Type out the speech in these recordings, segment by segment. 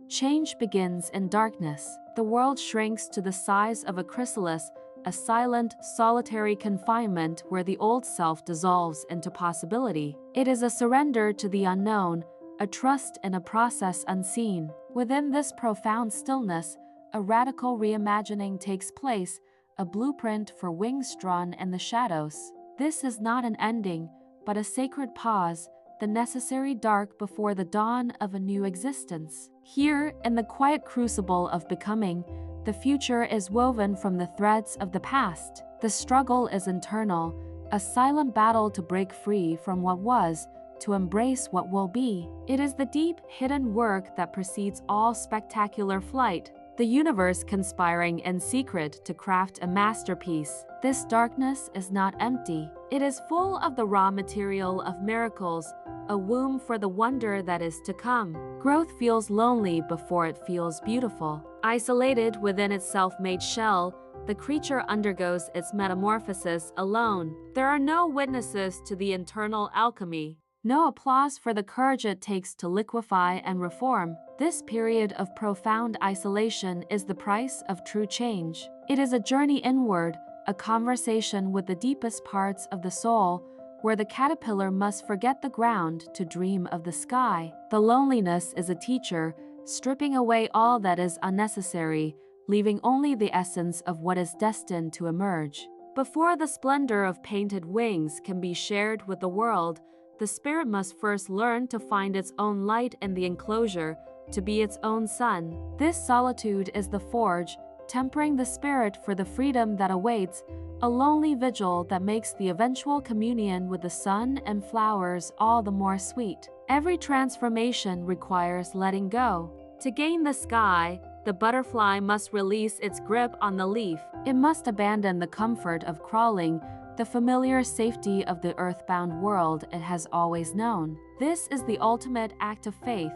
Change begins in darkness. The world shrinks to the size of a chrysalis, a silent, solitary confinement where the old self dissolves into possibility. It is a surrender to the unknown, a trust in a process unseen. Within this profound stillness, a radical reimagining takes place, a blueprint for wings drawn in the shadows. This is not an ending, but a sacred pause, the necessary dark before the dawn of a new existence. Here, in the quiet crucible of becoming, the future is woven from the threads of the past. The struggle is internal, a silent battle to break free from what was, to embrace what will be. It is the deep, hidden work that precedes all spectacular flight, the universe conspiring in secret to craft a masterpiece. This darkness is not empty. It is full of the raw material of miracles, a womb for the wonder that is to come. Growth feels lonely before it feels beautiful. Isolated within its self-made shell, the creature undergoes its metamorphosis alone. There are no witnesses to the internal alchemy, no applause for the courage it takes to liquefy and reform. This period of profound isolation is the price of true change. It is a journey inward, a conversation with the deepest parts of the soul, where the caterpillar must forget the ground to dream of the sky. The loneliness is a teacher, stripping away all that is unnecessary, leaving only the essence of what is destined to emerge. Before the splendor of painted wings can be shared with the world, the spirit must first learn to find its own light in the enclosure, to be its own sun. This solitude is the forge, tempering the spirit for the freedom that awaits, a lonely vigil that makes the eventual communion with the sun and flowers all the more sweet. Every transformation requires letting go. To gain the sky, the butterfly must release its grip on the leaf. It must abandon the comfort of crawling, the familiar safety of the earthbound world it has always known. This is the ultimate act of faith,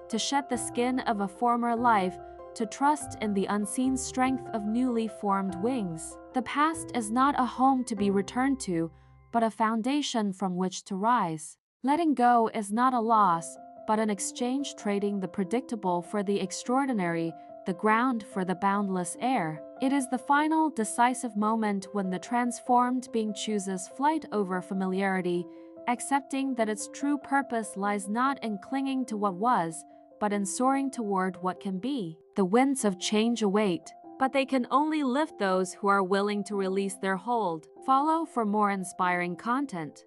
to shed the skin of a former life, to trust in the unseen strength of newly formed wings. The past is not a home to be returned to, but a foundation from which to rise. Letting go is not a loss, but an exchange, trading the predictable for the extraordinary, the ground for the boundless air. It is the final, decisive moment when the transformed being chooses flight over familiarity, accepting that its true purpose lies not in clinging to what was, but in soaring toward what can be. The winds of change await, but they can only lift those who are willing to release their hold. Follow for more inspiring content.